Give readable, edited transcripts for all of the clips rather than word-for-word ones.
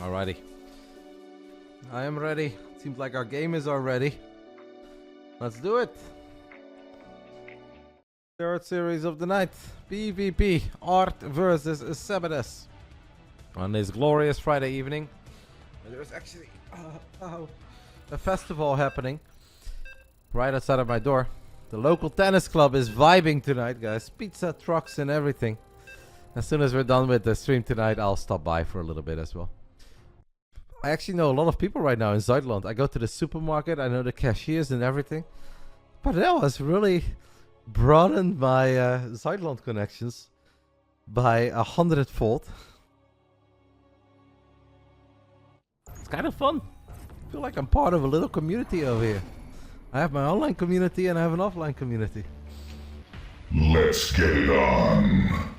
Alrighty. I am ready. Seems like our game is already. Let's do it. Third series of the night. PvP. Art versus sebesdes. On this glorious Friday evening. There's actually a festival happening right outside of my door. The local tennis club is vibing tonight, guys. Pizza trucks and everything. As soon as we're done with the stream tonight, I'll stop by for a little bit as well. I actually know a lot of people right now in Zuidland. I go to the supermarket. I know the cashiers and everything. But that was really broadened my Zuidland connections by 100-fold. It's kind of fun. I feel like I'm part of a little community over here. I have my online community and I have an offline community. Let's get it on.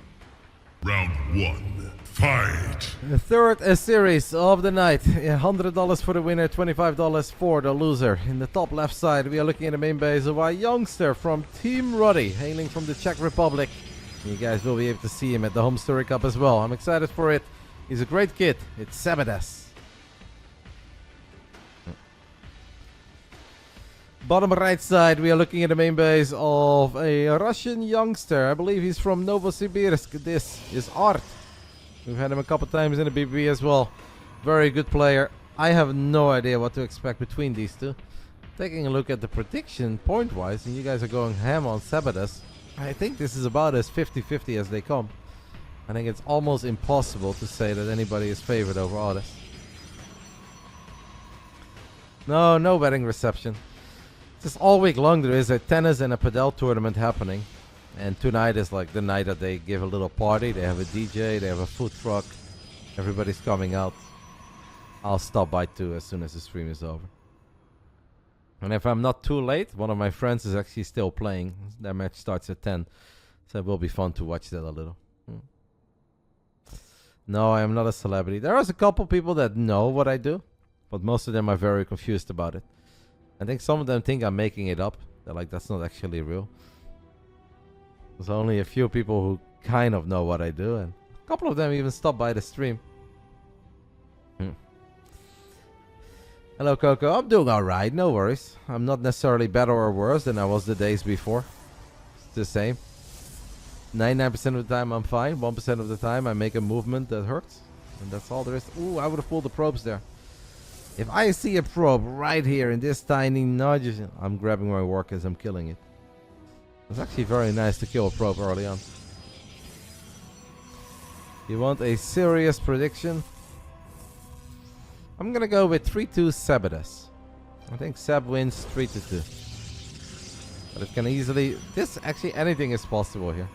Round 1. Fight. The third series of the night. $100 for the winner, $25 for the loser. In the top left side, we are looking at the main base of our youngster from Team Roddy, hailing from the Czech Republic. You guys will be able to see him at the Home Story Cup as well. I'm excited for it. He's a great kid. It's sebesdes. Bottom right side, we are looking at the main base of a Russian youngster. I believe he's from Novosibirsk. This is Art. We've had him a couple times in the BB as well. Very good player. I have no idea what to expect between these two. Taking a look at the prediction point-wise, and you guys are going ham on sebesdes. I think this is about as 50-50 as they come. I think it's almost impossible to say that anybody is favored over others. No betting reception. Just all week long there is a tennis and a padel tournament happening. And tonight is like the night that they give a little party. They have a DJ, they have a food truck. Everybody's coming out. I'll stop by too as soon as the stream is over. And if I'm not too late, one of my friends is actually still playing. Their match starts at 10. So it will be fun to watch that a little. No, I am not a celebrity. There is a couple people that know what I do. But most of them are very confused about it. I think some of them think I'm making it up. They're like, that's not actually real. There's only a few people who kind of know what I do. And a couple of them even stop by the stream. Hello, Coco. I'm doing alright. No worries. I'm not necessarily better or worse than I was the days before. It's the same. 99% of the time I'm fine. 1% of the time I make a movement that hurts. And that's all there is. Ooh, I would have pulled the probes there. If I see a probe right here in this tiny nudge, I'm grabbing my work as I'm killing it. It's actually very nice to kill a probe early on. You want a serious prediction? I'm gonna go with 3-2 sebesdes. I think Seb wins 3-2. But it can easily... Actually, anything is possible here.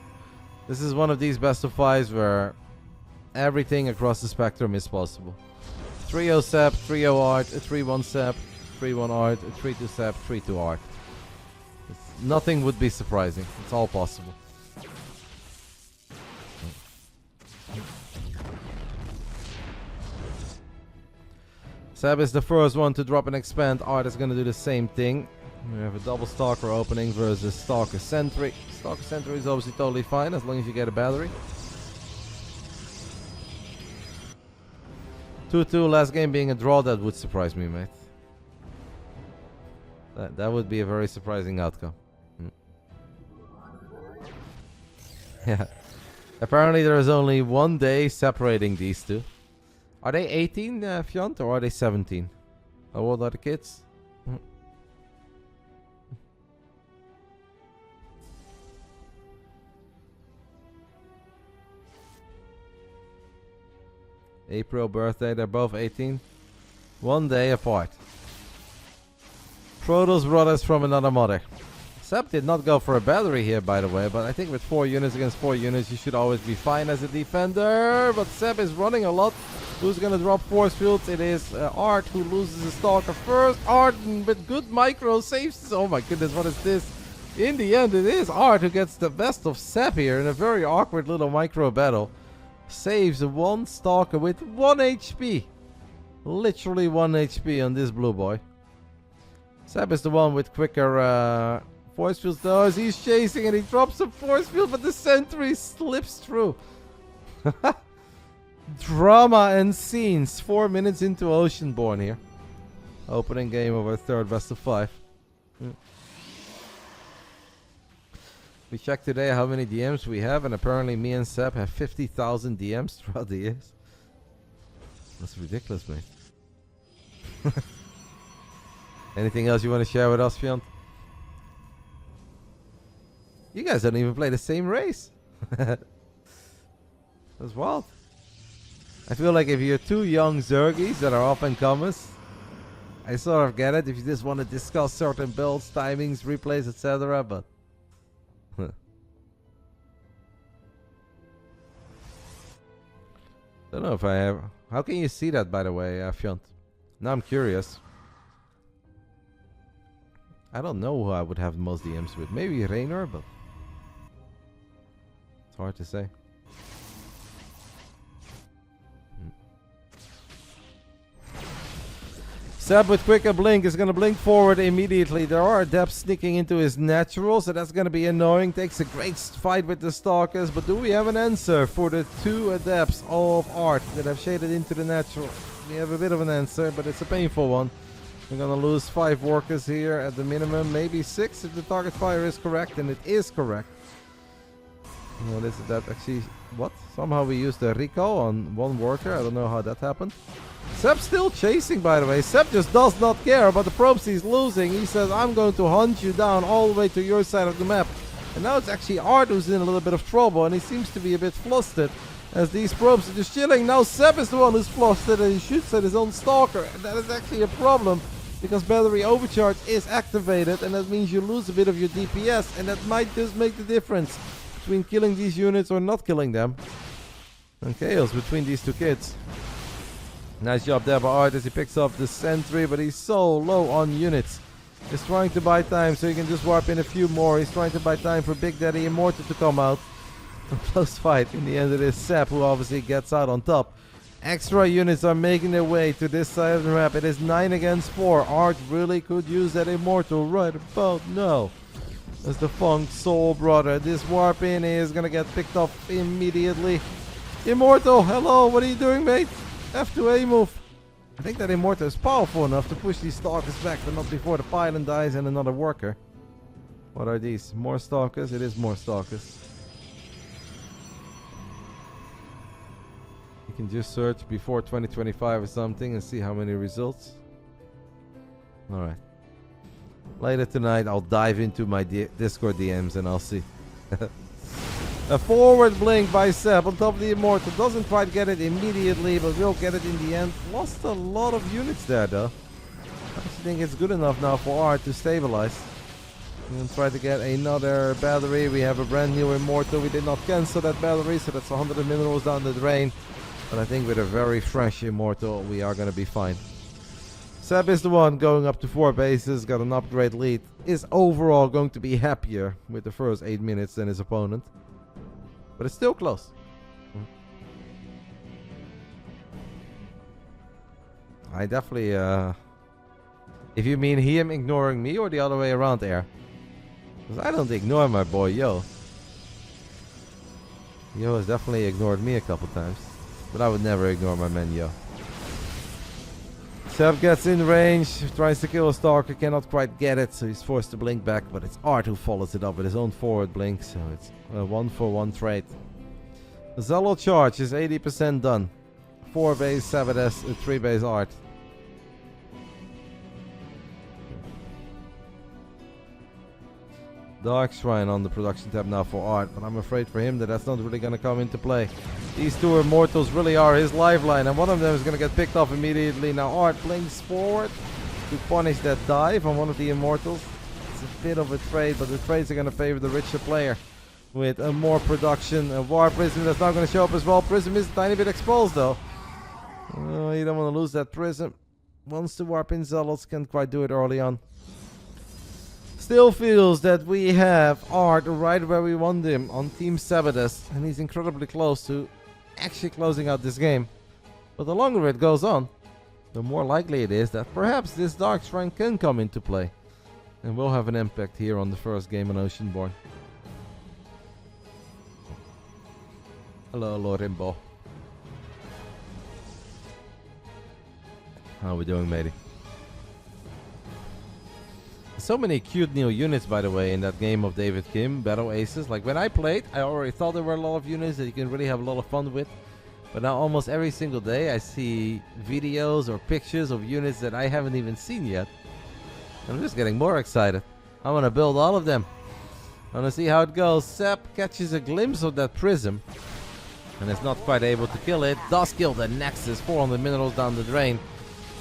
This is one of these best of fives where everything across the spectrum is possible. 3-0 Seb, 3-0 Art, 3-1 Seb, 3-1 Art, 3-2 Seb, 3-2 Art. Nothing would be surprising. It's all possible. Seb is the first one to drop and expand. Art is going to do the same thing. We have a double Stalker opening versus Stalker Sentry. Stalker Sentry is obviously totally fine as long as you get a battery. 2-2, last game being a draw, that would surprise me, mate. That would be a very surprising outcome. Yeah. Apparently there is only 1 day separating these two. Are they 18, Fjont, or are they 17? How old are the kids? April birthday, they're both 18. 1 day apart. Protoss brothers from another mother. Seb did not go for a battery here, by the way, but I think with 4 units against 4 units, you should always be fine as a defender. But Seb is running a lot. Who's going to drop force fields? It is Art who loses a Stalker first. Art with good micro saves. Oh my goodness, what is this? In the end, it is Art who gets the best of Seb here in a very awkward little micro battle. Saves one Stalker with 1 HP. Literally 1 HP on this blue boy. Seb is the one with quicker force fields though, as he's chasing and he drops a force field, but the sentry slips through. drama and scenes. 4 minutes into Oceanborn here. Opening game of our third best of 5. We checked today how many DMs we have, and apparently me and Seb have 50,000 DMs throughout the years. That's ridiculous, mate. Anything else you want to share with us, Fiant? You guys don't even play the same race. That's wild. I feel like if you're two young Zergies that are up and comers, I sort of get it if you just want to discuss certain builds, timings, replays, etc. But don't know if I have. How can you see that, by the way, Fiant? Now I'm curious. I don't know who I would have the most DMs with. Maybe Reynor, but it's hard to say. Seb with quicker blink is going to blink forward immediately. There are adepts sneaking into his natural, so that's going to be annoying. Takes a great fight with the stalkers, but do we have an answer for the 2 adepts of art that have shaded into the natural? We have a bit of an answer, but it's a painful one. We're going to lose 5 workers here at the minimum, maybe 6 if the target fire is correct, and it is correct. What is it that actually... What? Somehow we used the Rico on 1 worker. I don't know how that happened. Seb's still chasing, by the way. Seb just does not care about the probes he's losing. He says, I'm going to hunt you down all the way to your side of the map. And now it's actually Art who's in a little bit of trouble, and he seems to be a bit flustered as these probes are just chilling. Now Seb is the one who's flustered, and he shoots at his own stalker. And that is actually a problem, because battery overcharge is activated, and that means you lose a bit of your DPS, and that might just make the difference between killing these units or not killing them. And chaos between these 2 kids. Nice job there by Art as he picks up the sentry, but he's so low on units. He's trying to buy time so he can just warp in a few more. He's trying to buy time for Big Daddy Immortal to come out. A close fight. In the end it is Seb who obviously gets out on top. Extra units are making their way to this side of the map. It is 9 against 4. Art really could use that Immortal right about now. As the Funk Soul Brother. This warp in is gonna get picked up immediately. Immortal, hello, what are you doing, mate? F2A move. I think that Immortal is powerful enough to push these stalkers back, but not before the pylon dies and another worker. What are these? More stalkers? It is more stalkers. You can just search before 2025 or something and see how many results. Alright. Later tonight I'll dive into my Discord DMs and I'll see. A forward blink by Seb on top of the Immortal. Doesn't quite get it immediately, but will get it in the end. Lost a lot of units there, though. I actually think it's good enough now for Art to stabilize. We're going to try to get another battery. We have a brand new Immortal. We did not cancel that battery, so that's 100 minerals down the drain. But I think with a very fresh Immortal, we are going to be fine. Seb is the one going up to 4 bases, got an upgrade lead. Is overall going to be happier with the first 8 minutes than his opponent. But it's still close. I definitely, if you mean him ignoring me or the other way around there. Because I don't ignore my boy Yo. Yo has definitely ignored me a couple times. But I would never ignore my man Yo. Seb gets in range, tries to kill a stalker, cannot quite get it, so he's forced to blink back, but it's Art who follows it up with his own forward blink, so it's a 1-for-1 trade. The Zealot charge is 80% done. 4 base sebesdes, 3 base Art. Dark Shrine on the production tab now for Art, but I'm afraid for him that that's not really going to come into play. These 2 Immortals really are his lifeline, and one of them is going to get picked off immediately. Now Art blinks forward to punish that dive on one of the Immortals. It's a bit of a trade, but the trades are going to favor the richer player with more production. A War Prism that's not going to show up as well. Prism is a tiny bit exposed though. Oh, you don't want to lose that Prism. Wants to warp in Zealots, can't quite do it early on. Still feels that we have Art right where we want him on Team sebesdes, and he's incredibly close to actually closing out this game. But the longer it goes on, the more likely it is that perhaps this Dark Shrine can come into play and will have an impact here on the first game on Oceanborn. Hello, Lord Imbo. How we doing, matey? So many cute new units, by the way, in that game of David Kim, Battle Aces. Like, when I played, I already thought there were a lot of units that you can really have a lot of fun with. But now almost every single day I see videos or pictures of units that I haven't even seen yet. I'm just getting more excited. I want to build all of them. I want to see how it goes. Seb catches a glimpse of that prism and is not quite able to kill it. Does kill the Nexus, 400 minerals down the drain.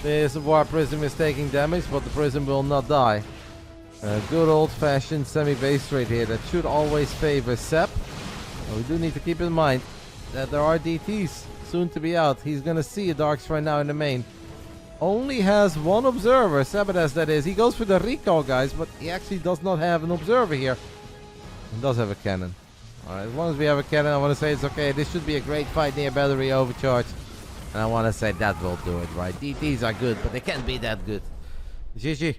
This war prism is taking damage, but the prism will not die. A good old-fashioned semi-base trade here that should always favor Seb. But we do need to keep in mind that there are DTs soon to be out. He's going to see a Dark Shrine now in the main. Only has one observer, sebesdes that is. He goes for the recall, guys, but he actually does not have an observer here. He does have a cannon. Alright, as long as we have a cannon, I want to say it's okay. This should be a great fight near battery overcharge. And I want to say that will do it, right? DTs are good, but they can't be that good. GG.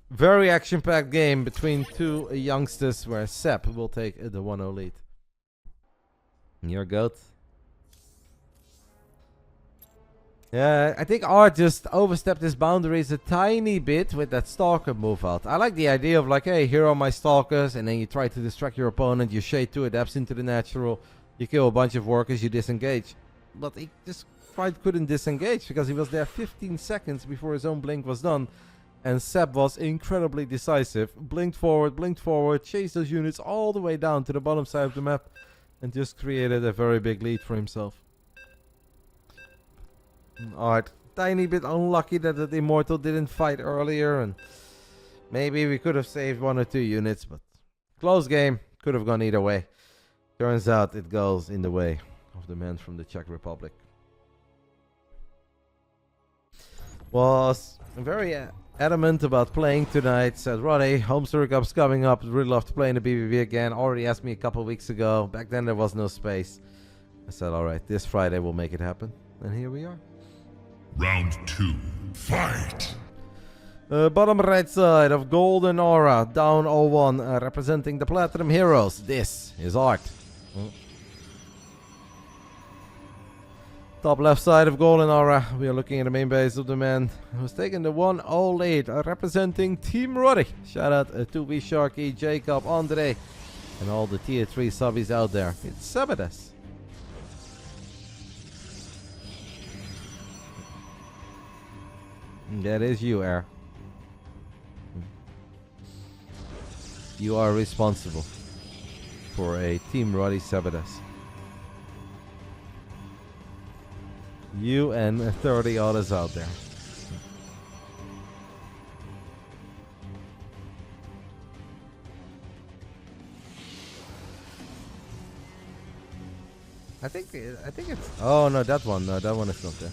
Very action-packed game between two youngsters where Seb will take the 1-0 lead. Your goat. Yeah, I think Art just overstepped his boundaries a tiny bit with that Stalker move out. I like the idea of like, hey, here are my Stalkers, and then you try to distract your opponent, you shade 2 adepts into the natural, you kill a bunch of workers, you disengage. But he just quite couldn't disengage because he was there 15 seconds before his own blink was done. And Seb was incredibly decisive. Blinked forward, chased those units all the way down to the bottom side of the map, and just created a very big lead for himself. Alright, tiny bit unlucky that the Immortal didn't fight earlier, and maybe we could have saved 1 or 2 units, but close game, could have gone either way. Turns out it goes in the way of the man from the Czech Republic. Was very adamant about playing tonight. Said, Roddy, home Circuit Cup's coming up. Really love to play in the BBB again. Already asked me a couple weeks ago. Back then there was no space. I said, alright, this Friday we'll make it happen. And here we are. Round 2, fight! Bottom right side of Golden Aura, down 0-1, representing the Platinum Heroes. This is Art. Top left side of Golden Aura, we are looking at the main base of the man who's taking the 1-0 lead, representing Team Roddy. Shout out to V Sharky, Jacob, Andre, and all the tier 3 subbies out there. It's sebesdes. That is you, Air. You are responsible for a Team Roddy sebesdes. You and 30 others out there. I think it's. Oh no, that one. No, that one is not there.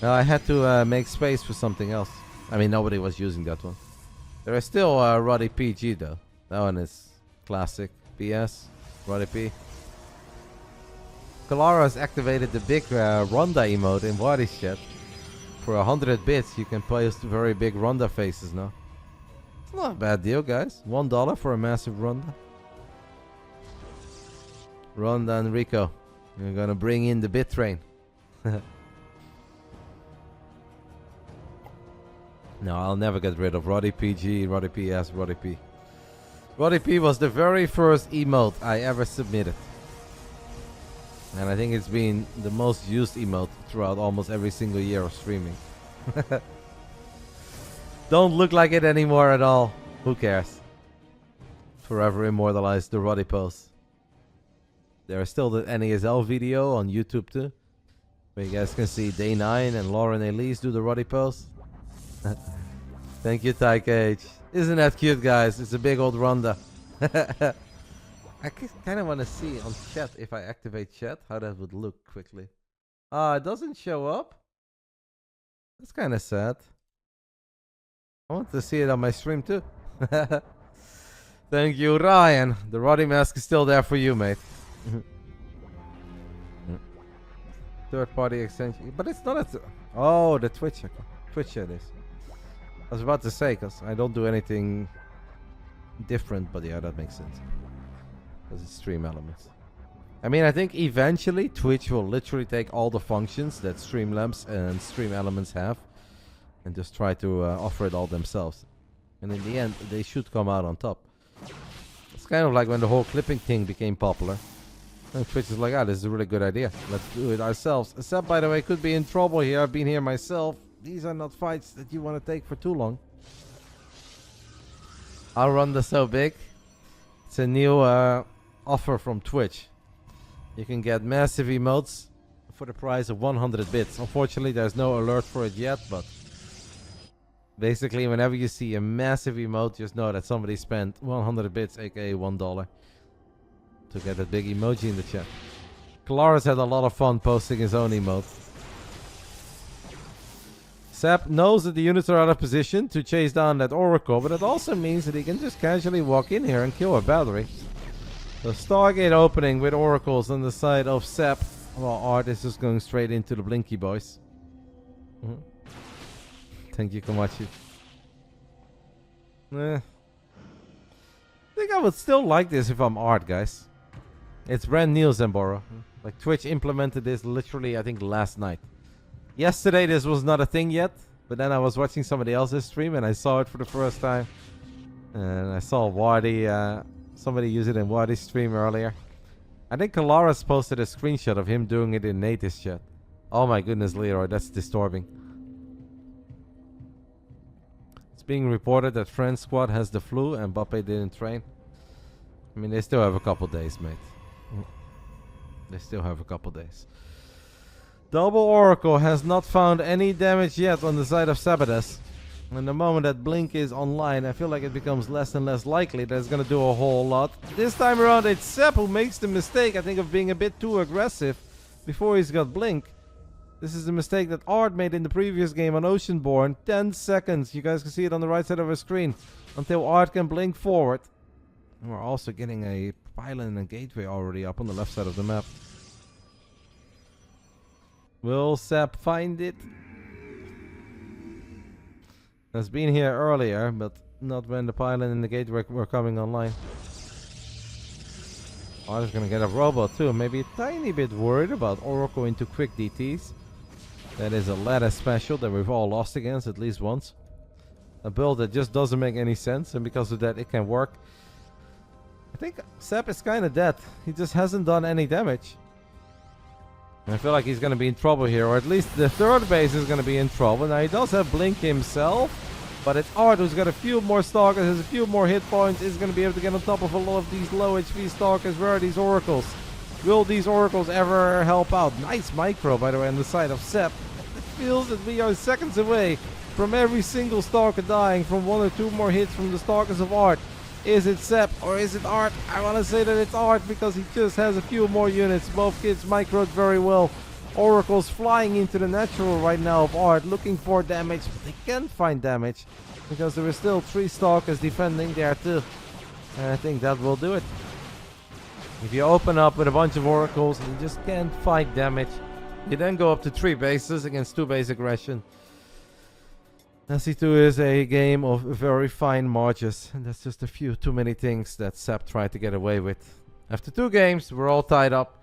No, I had to make space for something else. I mean, nobody was using that one. There is still Roddy PG though. That one is classic. PS, Roddy P. Kalara has activated the big Ronda emote in Roddy's chat. For 100 bits, you can post very big Ronda faces now. It's not a bad deal, guys. $1 for a massive Ronda. Ronda and Rico. You're gonna bring in the bit train. No, I'll never get rid of Roddy PG, Roddy PS, Roddy P. Roddy P was the very first emote I ever submitted. And I think it's been the most used emote throughout almost every single year of streaming. Don't look like it anymore at all. Who cares? Forever immortalize the Roddy pose. There is still the NASL video on YouTube too, where you guys can see Day 9 and Lauren Elise do the Roddy pose. Thank you, Ty Cage. Isn't that cute, guys? It's a big old Ronda. I kind of want to see on chat, if I activate chat, how that would look quickly. It doesn't show up. That's kind of sad. I want to see it on my stream too. Thank you, Ryan. The Roddy mask is still there for you, mate. Third-party extension. But it's not a... Oh, the Twitch account. Twitch chat is. I was about to say, because I don't do anything different, but yeah, that makes sense. Because it's Stream Elements. I mean, I think eventually Twitch will literally take all the functions that Streamlabs and Stream Elements have and just try to offer it all themselves. And in the end, they should come out on top. It's kind of like when the whole clipping thing became popular. And Twitch is like, ah, this is a really good idea. Let's do it ourselves. Seb, by the way, could be in trouble here. I've been here myself. These are not fights that you want to take for too long. I'll run the So Big. It's a new offer from Twitch. You can get massive emotes for the price of 100 bits. Unfortunately, there's no alert for it yet, but basically, whenever you see a massive emote, just know that somebody spent 100 bits, aka $1, to get that big emoji in the chat. Claris had a lot of fun posting his own emote. Sap knows that the units are out of position to chase down that Oracle, but it also means that he can just casually walk in here and kill a battery. The Stargate opening with Oracles on the side of Sap. Well, Art is just going straight into the Blinky boys. Thank you, Komachi. I think I would still like this if I'm Art, guys. It's brand new, Zemboro. Like, Twitch implemented this literally, I think, last night. Yesterday, this was not a thing yet. But then I was watching somebody else's stream and I saw it for the first time. And I saw Wardy, somebody use it in Wardy's stream earlier. I think Kalaris posted a screenshot of him doing it in Nate's chat. Oh my goodness, Leroy, that's disturbing. It's being reported that Friend's squad has the flu and Mbappe didn't train. I mean, they still have a couple days, mate. They still have a couple days. Double Oracle has not found any damage yet on the side of sebesdes. And the moment that Blink is online, I feel like it becomes less and less likely that it's going to do a whole lot. This time around, it's Sep who makes the mistake, I think, of being a bit too aggressive before he's got Blink. This is the mistake that Art made in the previous game on Oceanborn. 10 seconds. You guys can see it on the right side of our screen. Until Art can blink forward. And we're also getting a pylon and a gateway already up on the left side of the map. Will Sep find it? Has been here earlier, but not when the pylon and the gateway were coming online. Art is gonna get a robot too. Maybe a tiny bit worried about Oracle into quick DTs. That is a ladder special that we've all lost against at least once. A build that just doesn't make any sense, and because of that it can work. I think Sep is kinda dead. He just hasn't done any damage. I feel like he's going to be in trouble here, or at least the third base is going to be in trouble. Now, he does have Blink himself, but it's Art who's got a few more Stalkers, has a few more hit points, is going to be able to get on top of a lot of these low HP Stalkers. Where are these Oracles? Will these Oracles ever help out? Nice micro, by the way, on the side of Sep. It feels that we are seconds away from every single Stalker dying from one or two more hits from the Stalkers of Art. Is it Sep or is it Art? I want to say that it's Art because he just has a few more units. Both kids microed very well. Oracle's flying into the natural right now of Art, looking for damage, but they can't find damage because there are still 3 Stalkers defending there too. And I think that will do it. If you open up with a bunch of Oracles and you just can't find damage, you then go up to 3 bases against 2 base aggression. SC2 is a game of very fine margins, and that's just a few too many things that Sep tried to get away with. After 2 games, we're all tied up,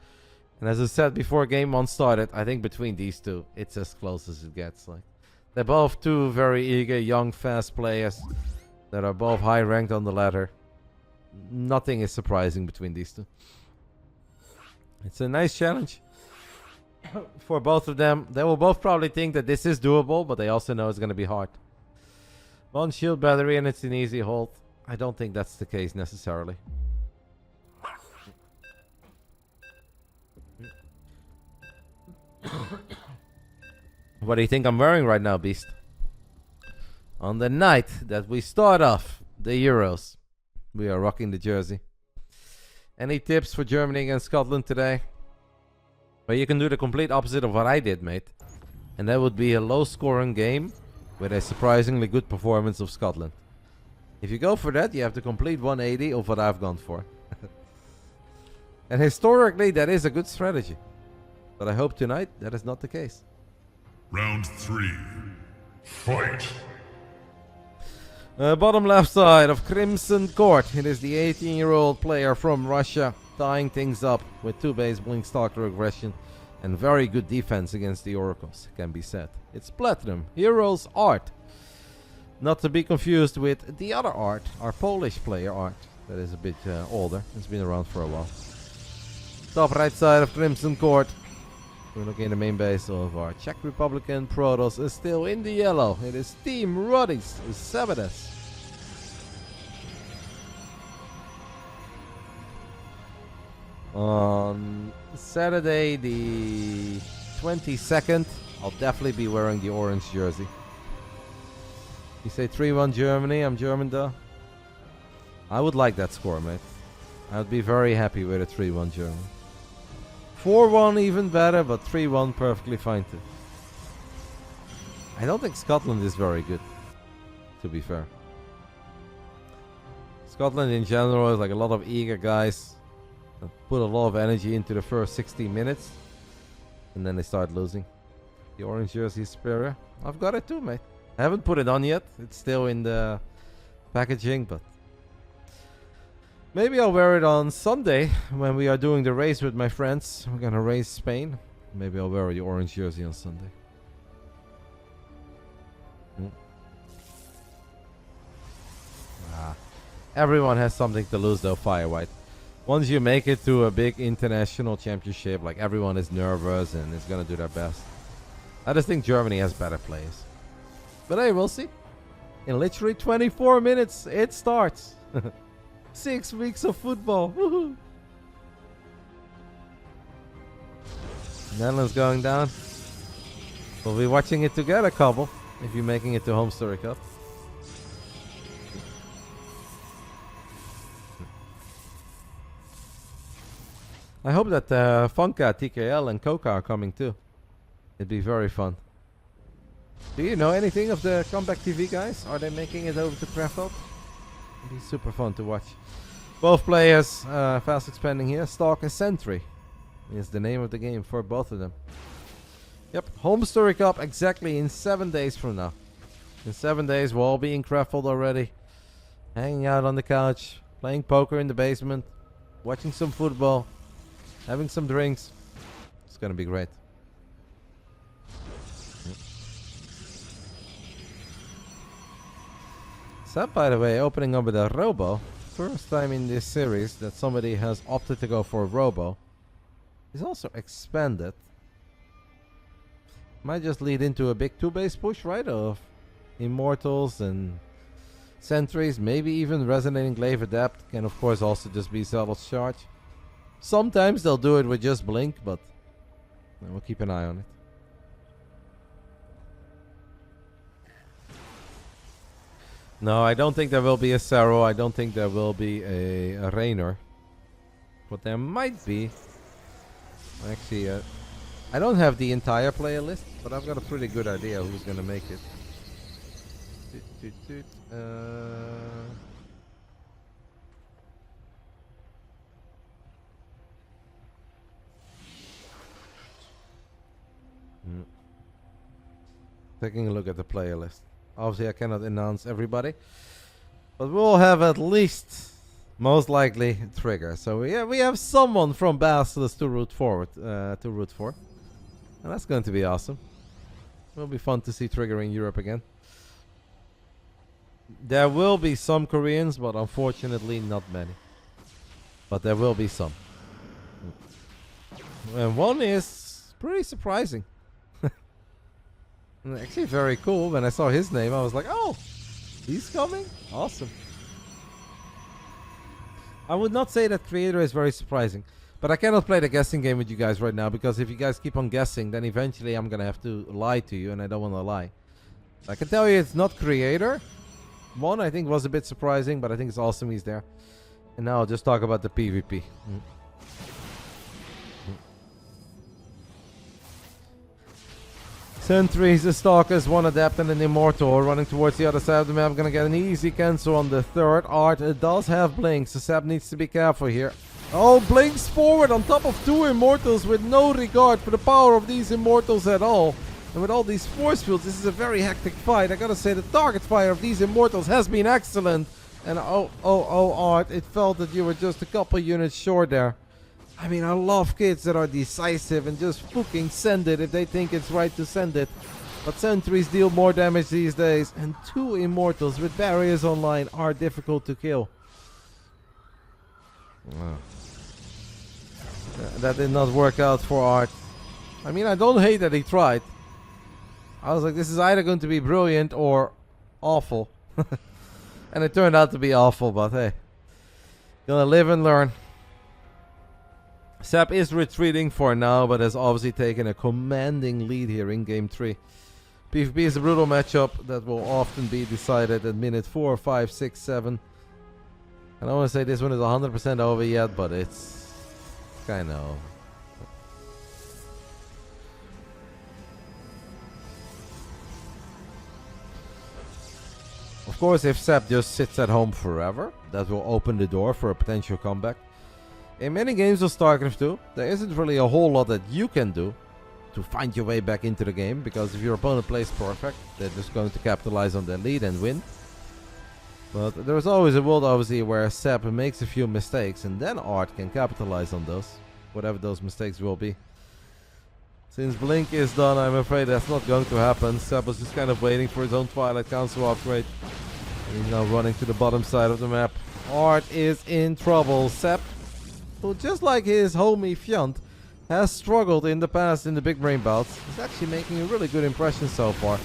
and as I said before game 1 started, I think between these two, it's as close as it gets. Like, they're both 2 very eager, young, fast players that are both high ranked on the ladder. Nothing is surprising between these two. It's a nice challenge for both of them. They will both probably think that this is doable, but they also know it's going to be hard. 1 shield battery and it's an easy hold. I don't think that's the case necessarily. What do you think I'm wearing right now, Beast? On the night that we start off the Euros, we are rocking the jersey. Any tips for Germany against Scotland today? Well, you can do the complete opposite of what I did, mate. And that would be a low-scoring game with a surprisingly good performance of Scotland. If you go for that, you have to complete 180 of what I've gone for. And historically, that is a good strategy. But I hope tonight that is not the case. Round 3. Fight! Bottom left side of Crimson Court. It is the 18-year-old player from Russia tying things up with 2 base Blink Stalker aggression. And very good defense against the oracles, can be said. It's Platinum, Heroes Art. Not to be confused with the other art, our Polish player art. That is a bit older. It's been around for a while. Top right side of Crimson Court. We're looking at the main base of our Czech Republican Protoss is still in the yellow. It is Team RotterdaM sebesdes. On Saturday the 22nd, I'll definitely be wearing the orange jersey. You say 3-1 Germany, I'm German though. I would like that score, mate. I would be very happy with a 3-1 Germany. 4-1 even better, but 3-1 perfectly fine too. I don't think Scotland is very good, to be fair. Scotland in general is like a lot of eager guys that put a lot of energy into the first 60 minutes, and then they start losing. The orange jersey is superior. I've got it too, mate. I haven't put it on yet. It's still in the packaging, but maybe I'll wear it on Sunday when we are doing the race with my friends. We're gonna race Spain. Maybe I'll wear the orange jersey on Sunday. Everyone has something to lose though, Firewhite. Once you make it to a big international championship, like everyone is nervous and is gonna do their best. I just think Germany has better players. But hey, we'll see. In literally 24 minutes, it starts. 6 weeks of football. Woohoo! Netherlands going down. We'll be watching it together, couple. If you're making it to Home Story Cup. I hope that Funka, TKL, and Coca are coming too. It'd be very fun. Do you know anything of the Comeback TV guys? Are they making it over to Krefeld? It'd be super fun to watch. Both players fast expanding here. Stalker Sentry is the name of the game for both of them. Yep, Home Story Cup exactly in 7 days from now. In 7 days we'll all be in Krefeld already. Hanging out on the couch, playing poker in the basement, watching some football, having some drinks. It's gonna be great. Seb, by the way, opening up with a Robo. First time in this series that somebody has opted to go for a Robo. He's also expanded. Might just lead into a big 2-base push, right? Of Immortals and Sentries. Maybe even Resonating Glaive Adapt. Can of course also just be Zealot's Charge. Sometimes they'll do it with just Blink, but we'll keep an eye on it. No, I don't think there will be a Serral. I don't think there will be a Reynor. But there might be. Actually, I don't have the entire player list, but I've got a pretty good idea who's going to make it. Taking a look at the player list. Obviously, I cannot announce everybody, but we'll have at least, most likely, Trigger. So we have someone from BASILISK to root for, and that's going to be awesome. It'll be fun to see Trigger in Europe again. There will be some Koreans, but unfortunately not many. But there will be some, and one is pretty surprising. Actually very cool. When I saw his name, I was like, oh, he's coming? Awesome. I would not say that Creator is very surprising, but I cannot play the guessing game with you guys right now, because if you guys keep on guessing, then eventually I'm gonna have to lie to you, and I don't want to lie. I can tell you it's not Creator. One I think was a bit surprising, but I think it's awesome he's there. And now I'll just talk about the PvP. Sentries, the Stalkers, one Adept and an Immortal running towards the other side of the map. Gonna get an easy cancel on the third. Art does have Blinks, so Seb needs to be careful here. Oh, Blinks forward on top of 2 Immortals with no regard for the power of these Immortals at all. And with all these force fields, this is a very hectic fight. I gotta say, the target fire of these Immortals has been excellent. And oh, Art, it felt that you were just a couple units short there. I mean, I love kids that are decisive and just fucking send it if they think it's right to send it. But sentries deal more damage these days, and 2 immortals with barriers online are difficult to kill. That did not work out for Art. I mean, I don't hate that he tried. I was like, this is either going to be brilliant or awful. And it turned out to be awful, but hey. Gonna live and learn. Seb is retreating for now, but has obviously taken a commanding lead here in Game 3. PvP is a brutal matchup that will often be decided at minute 4, 5, 6, 7. I don't want to say this one is 100% over yet, but it's kind of over. Of course, if Seb just sits at home forever, that will open the door for a potential comeback. In many games of Starcraft 2, there isn't really a whole lot that you can do to find your way back into the game, because if your opponent plays perfect, they're just going to capitalize on their lead and win. But there's always a world, obviously, where Seb makes a few mistakes, and then Art can capitalize on those, whatever those mistakes will be. Since Blink is done, I'm afraid that's not going to happen. Seb was just kind of waiting for his own Twilight Council upgrade. He's now running to the bottom side of the map. Art is in trouble. Seb, who just like his homie Fjant, has struggled in the past in the Big Brain Bouts, is actually making a really good impression so far.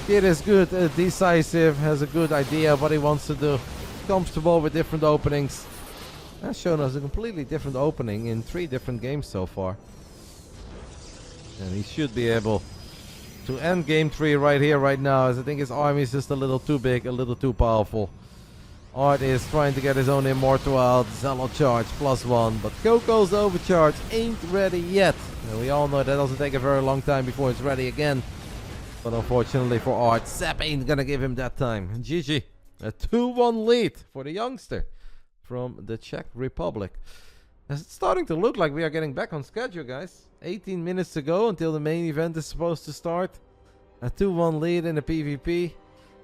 Kid is good, decisive, has a good idea of what he wants to do, comfortable with different openings. Has shown us a completely different opening in 3 different games so far. And he should be able to end Game 3 right here, right now, as I think his army is just a little too big, a little too powerful. Art is trying to get his own Immortal out, Zealot charge +1, but Coco's overcharge ain't ready yet. And we all know that doesn't take a very long time before it's ready again. But unfortunately for Art, Seb ain't gonna give him that time. GG. A 2-1 lead for the youngster from the Czech Republic. It's starting to look like we are getting back on schedule, guys. 18 minutes to go until the main event is supposed to start. A 2-1 lead in the PvP.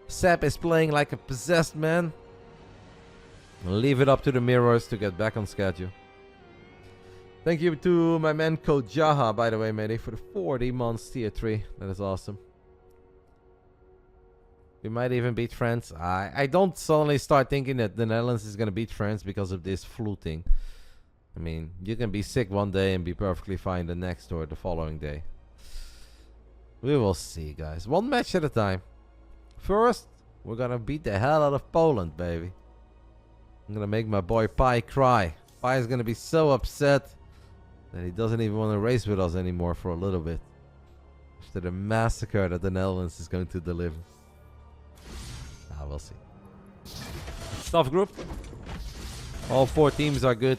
Seb is playing like a possessed man. I'll leave it up to the mirrors to get back on schedule. Thank you to my man Kojaha, by the way, matey, for the 40 months tier 3. That is awesome. We might even beat France. I don't suddenly start thinking that the Netherlands is going to beat France because of this fluting. I mean, you can be sick one day and be perfectly fine the next or the following day. We will see, guys. One match at a time. First, we're going to beat the hell out of Poland, baby. I'm going to make my boy Pi cry. Pi is going to be so upset that he doesn't even want to race with us anymore for a little bit. After the massacre that the Netherlands is going to deliver. We'll see. Tough group. All 4 teams are good.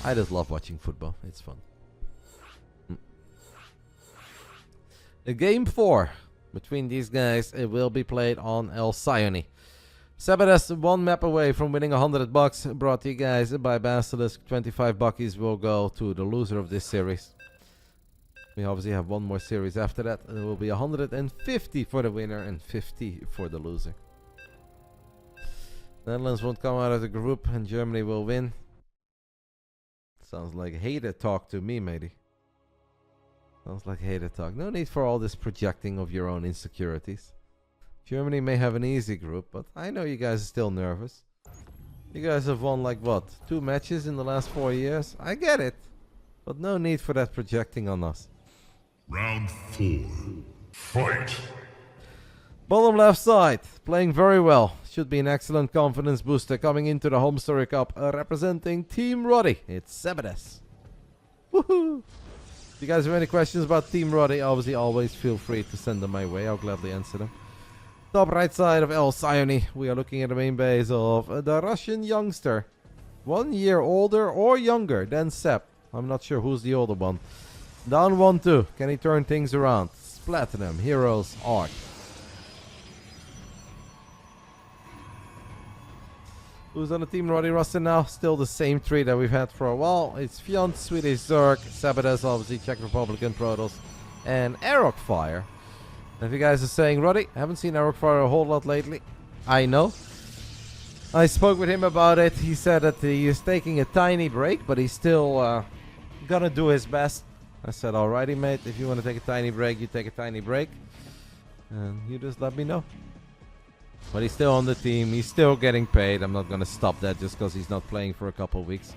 I just love watching football. It's fun. The game 4 between these guys, it will be played on El Sione. Sebesdes 1 map away from winning $100, brought to you guys by BASILISK. 25 buckies will go to the loser of this series. We obviously have 1 more series after that. It will be 150 for the winner and 50 for the loser. Netherlands won't come out of the group and Germany will win. Sounds like hater talk to me, matey. Sounds like hater talk. No need for all this projecting of your own insecurities. Germany may have an easy group, but I know you guys are still nervous. You guys have won like what? 2 matches in the last 4 years? I get it. But no need for that projecting on us. Round 4. Fight! Bottom left side, playing very well. Should be an excellent confidence booster coming into the Home Story Cup, representing Team Roddy. It's Sebesdes. Woohoo! If you guys have any questions about Team Roddy, obviously always feel free to send them my way. I'll gladly answer them. Top right side of El Sione, we are looking at the main base of the Russian youngster. 1 year older or younger than Seb. I'm not sure who's the older one. Down 1-2. Can he turn things around? Platinum, Heroes, Art. Who's on the Team Roddy roster now? Still the same 3 that we've had for a while. It's Fjant, Swedish Zerg, Sebesdes, obviously Czech Republican, Protoss, and Aerokfire. If you guys are saying, Roddy, haven't seen Aerokfire a whole lot lately. I know. I spoke with him about it. He said that he is taking a tiny break, but he's still gonna do his best. I said, alrighty, mate. If you want to take a tiny break, you take a tiny break. And you just let me know. But he's still on the team. He's still getting paid. I'm not gonna stop that just because he's not playing for a couple of weeks.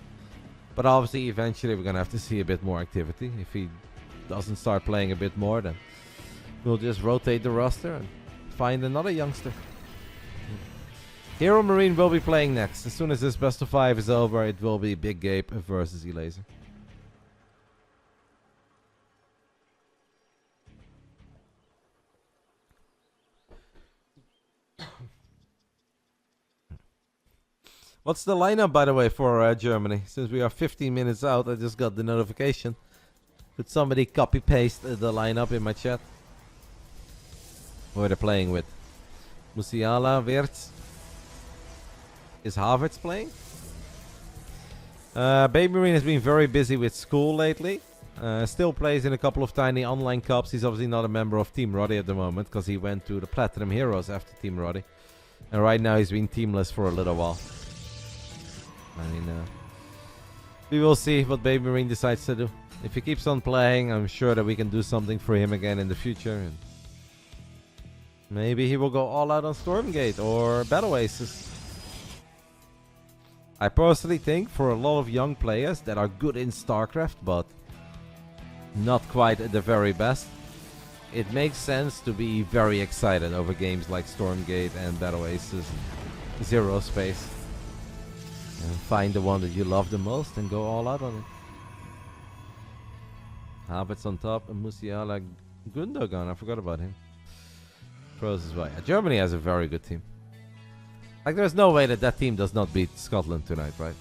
But obviously, eventually, we're gonna have to see a bit more activity. If he doesn't start playing a bit more, then we'll just rotate the roster and find another youngster. HeroMarine will be playing next. As soon as this best of 5 is over, it will be Big Gabe versus Elaser. What's the lineup, by the way, for Germany? Since we are 15 minutes out, I just got the notification. Could somebody copy-paste the lineup in my chat? Who are they playing with? Musiala, Wirtz. Is Havertz playing? Baby Marine has been very busy with school lately. Still plays in a couple of tiny online cups. He's obviously not a member of Team Roddy at the moment because he went to the Platinum Heroes after Team Roddy. And right now he's been teamless for a little while. I mean, we will see what Baby Marine decides to do. If he keeps on playing, I'm sure that we can do something for him again in the future. And maybe he will go all out on Stormgate or Battle Aces. I personally think for a lot of young players that are good in Starcraft, but not quite at the very best, it makes sense to be very excited over games like Stormgate and Battle Aces and Zero Space. And find the one that you love the most and go all out on it. Havertz on top and Musiala Gundogan. I forgot about him. Pros as well. Yeah, Germany has a very good team. Like, there's no way that that team does not beat Scotland tonight, right?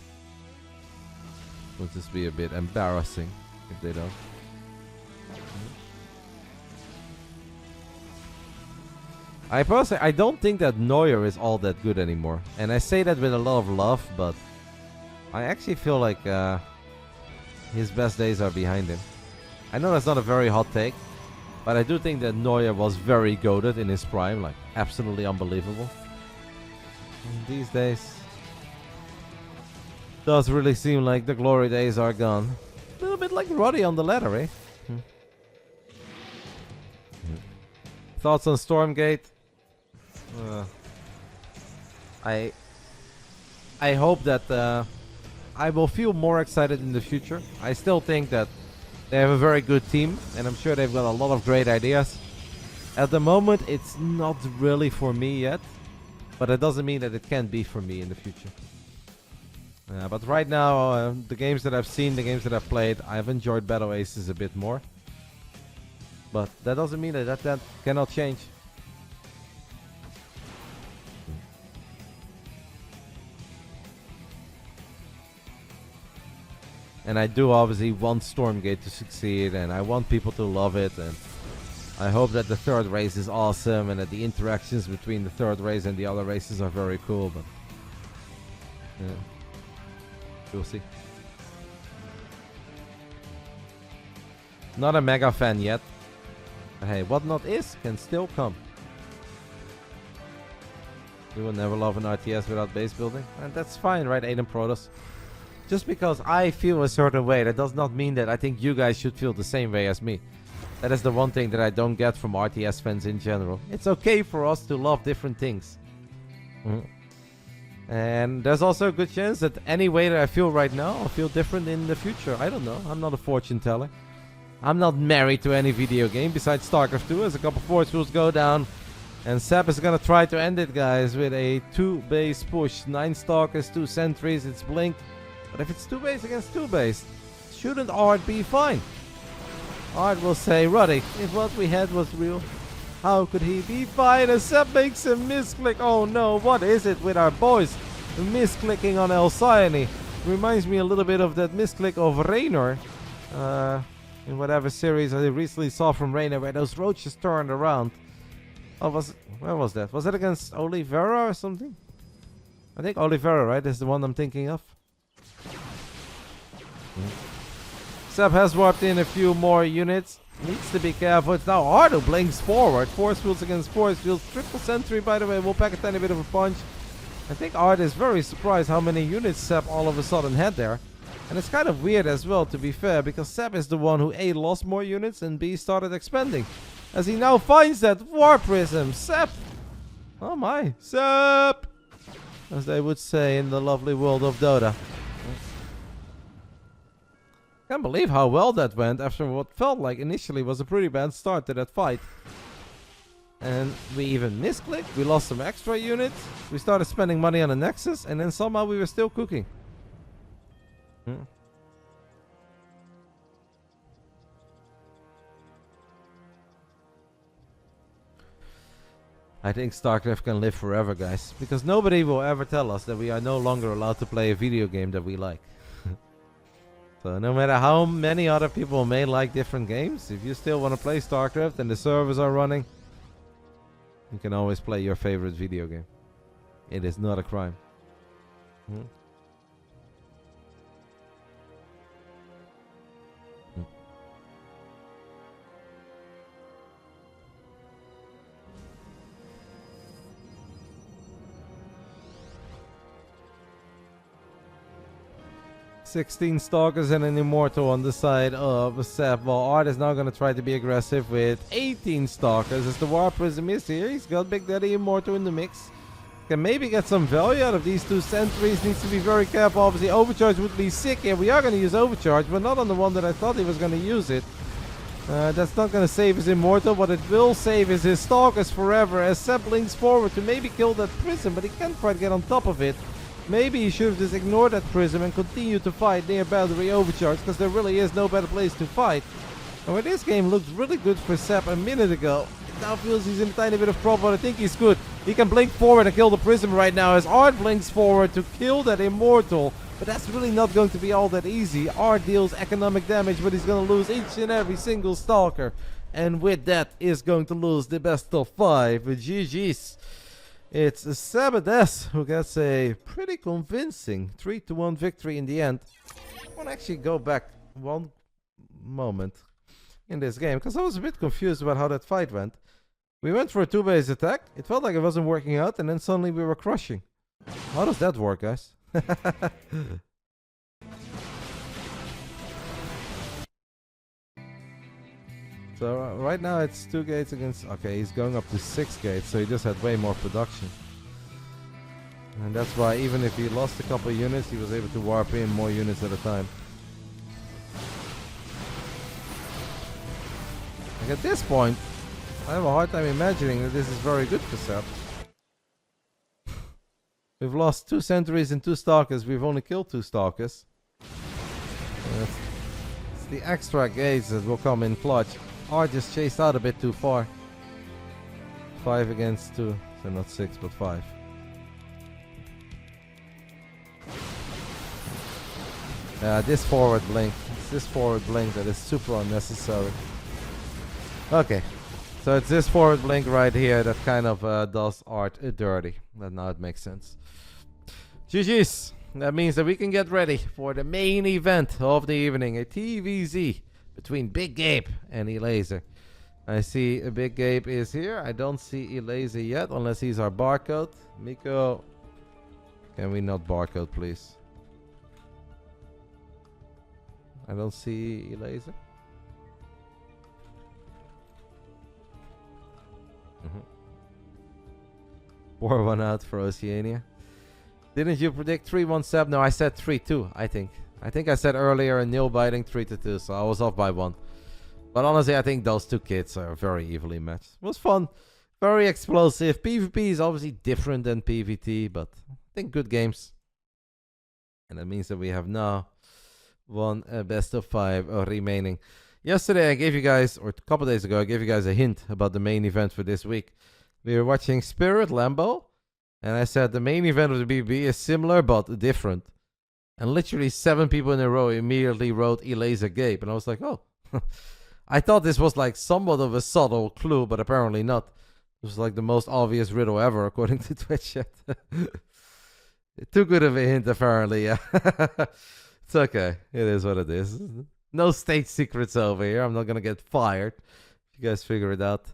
Would just be a bit embarrassing if they don't. I don't think that Neuer is all that good anymore. And I say that with a lot of love, but I actually feel like his best days are behind him. I know that's not a very hot take, but I do think that Neuer was very goated in his prime, like absolutely unbelievable. And these days, does really seem like the glory days are gone. A little bit like Roddy on the ladder, eh? Thoughts on Stormgate? I hope that I will feel more excited in the future. I still think that they have a very good team, and I'm sure they've got a lot of great ideas. At the moment, it's not really for me yet, but it doesn't mean that it can't be for me in the future. But right now, the games that I've seen, the games that I've played, I've enjoyed Battle Aces a bit more. But that doesn't mean that cannot change. And I do obviously want Stormgate to succeed, and I want people to love it, and I hope that the third race is awesome, and that the interactions between the third race and the other races are very cool, but yeah, we'll see. Not a mega fan yet, but hey, what not is can still come. We will never love an RTS without base building, and that's fine, right, Aiden Protoss? Just because I feel a certain way, that does not mean that I think you guys should feel the same way as me. That is the one thing that I don't get from RTS fans in general. It's okay for us to love different things. And there's also a good chance that any way that I feel right now, I'll feel different in the future. I don't know. I'm not a fortune teller. I'm not married to any video game besides Starcraft 2. As a couple force rules go down. And Seb is going to try to end it, guys, with a 2-base push. 9 Stalkers, 2 Sentries, it's Blink. But if it's 2 base against 2 base, shouldn't Art be fine? Art will say, Roddy, if what we had was real, how could he be fine? And Seb makes a misclick. Oh no, what is it with our boys? Misclicking on Alcyone. Reminds me a little bit of that misclick of Reynor. In whatever series I recently saw from Reynor where those roaches turned around. Oh, where was that? Was that against Oliveira or something? I think Oliveira, right? Is the one I'm thinking of. Seb has warped in a few more units. Needs to be careful. It's now hard who blinks forward. Force fields against force fields. Triple sentry, by the way, will pack a tiny bit of a punch. I think Art is very surprised how many units Seb all of a sudden had there. And it's kind of weird as well, to be fair, because Seb is the one who A, lost more units, and B, started expanding. As he now finds that War Prism. Seb! Oh my, Seb! As they would say in the lovely world of Dota. Can't believe how well that went after what felt like initially was a pretty bad start to that fight. And we even misclicked, we lost some extra units, we started spending money on the Nexus, and then somehow we were still cooking. I think Starcraft can live forever, guys, because nobody will ever tell us that we are no longer allowed to play a video game that we like. So no matter how many other people may like different games, if you still want to play Starcraft and the servers are running, you can always play your favorite video game. It is not a crime. 16 Stalkers and an Immortal on the side of Seb. Well, Art is now going to try to be aggressive with 18 Stalkers. As the War Prism is here, he's got Big Daddy Immortal in the mix. Can maybe get some value out of these two sentries. Needs to be very careful. Obviously, Overcharge would be sick here. We are going to use Overcharge, but not on the one that I thought he was going to use it. That's not going to save his Immortal, but it will save his Stalkers forever. As Seb links forward to maybe kill that Prism, but he can't quite get on top of it. Maybe he should have just ignored that Prism and continued to fight near Battery Overcharge, because there really is no better place to fight. And where this game looked really good for Seb a minute ago, it now feels he's in a tiny bit of trouble, but I think he's good. He can blink forward and kill the Prism right now as Art blinks forward to kill that Immortal. But that's really not going to be all that easy. Art deals economic damage, but he's going to lose each and every single Stalker. And with that, is going to lose the best of 5. GG's. It's sebesdes who gets a pretty convincing 3-1 victory in the end. I want to actually go back one moment in this game, because I was a bit confused about how that fight went. We went for a 2-base attack. It felt like it wasn't working out, and then suddenly we were crushing. How does that work, guys? So right now it's 2 gates against... Okay, he's going up to 6 gates, so he just had way more production. And that's why even if he lost a couple of units, he was able to warp in more units at a time. Like at this point, I have a hard time imagining that this is very good for Seb. We've lost 2 sentries and 2 stalkers. We've only killed 2 stalkers. It's the extra gates that will come in clutch. Art just chased out a bit too far. 5 against 2. So not 6, but 5. This forward blink. It's this forward blink that is super unnecessary. Okay. So it's this forward blink right here that kind of does Art dirty. Now it makes sense. GG's. That means that we can get ready for the main event of the evening. A TVZ between Big Gabe and Elaser. I see a Big Gabe is here. I don't see Elaser yet, unless he's our barcode. Miko, can we not barcode, please? I don't see Elaser. 4-1 out for Oceania. Didn't you predict 3-1 Seb? No, I said 3-2, I think. I think I said earlier a nil biting 3-2, so I was off by 1. But honestly, I think those 2 kids are very evenly matched. It was fun. Very explosive. PvP is obviously different than PvT, but I think good games. And that means that we have now one best of 5 remaining. Yesterday I gave you guys, or a couple days ago, I gave you guys a hint about the main event for this week. We were watching Spirit Lambo, and I said the main event of the BB is similar but different. And literally 7 people in a row immediately wrote Elaser Gabe, and I was like, oh. I thought this was like somewhat of a subtle clue, but apparently not. It was like the most obvious riddle ever, according to Twitch chat. Too good of a hint, apparently, yeah. It's okay. It is what it is. No state secrets over here. I'm not gonna get fired. You guys figure it out.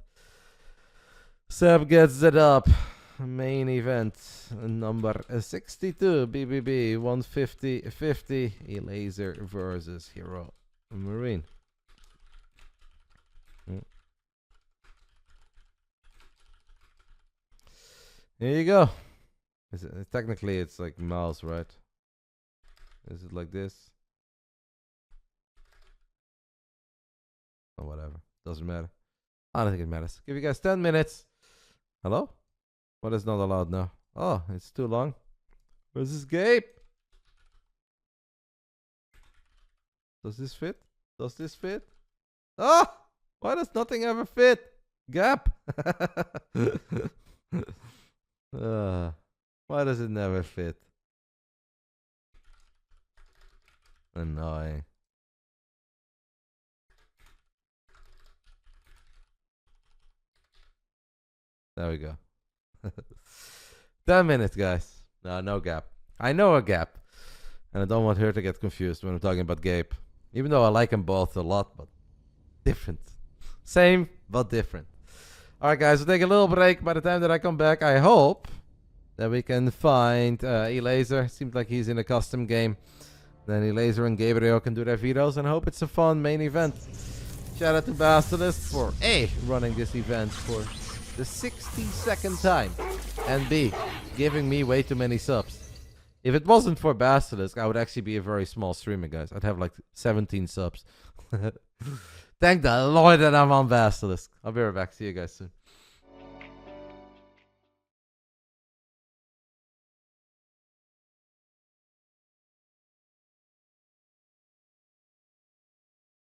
Seb gets it up. main event number 62, BBB 150-50, Laser versus HeroMarine. Here you go. Technically, it's like mouse, right? Is it like this? Or whatever. Doesn't matter. I don't think it matters. Give you guys 10 minutes. Hello? What is not allowed now? Oh, it's too long. Where's this Gabe? Does this fit? Does this fit? Ah! Why does nothing ever fit? Gap! Why does it never fit? Annoying. There we go. 10 minutes, guys. No gap. I know a gap. And I don't want her to get confused when I'm talking about Gabe. Even though I like them both a lot, but different. Same, but different. Alright, guys, we'll take a little break. By the time that I come back, I hope that we can find Elaser. Seems like he's in a custom game. Then Elaser and Gabriel can do their vetoes, and I hope it's a fun main event. Shout out to BASILISK for A, running this event for the 62nd time, and B, giving me way too many subs. If it wasn't for BASILISK, I would actually be a very small streamer, guys. I'd have like 17 subs. Thank the Lord that I'm on BASILISK. I'll be right back. See you guys soon.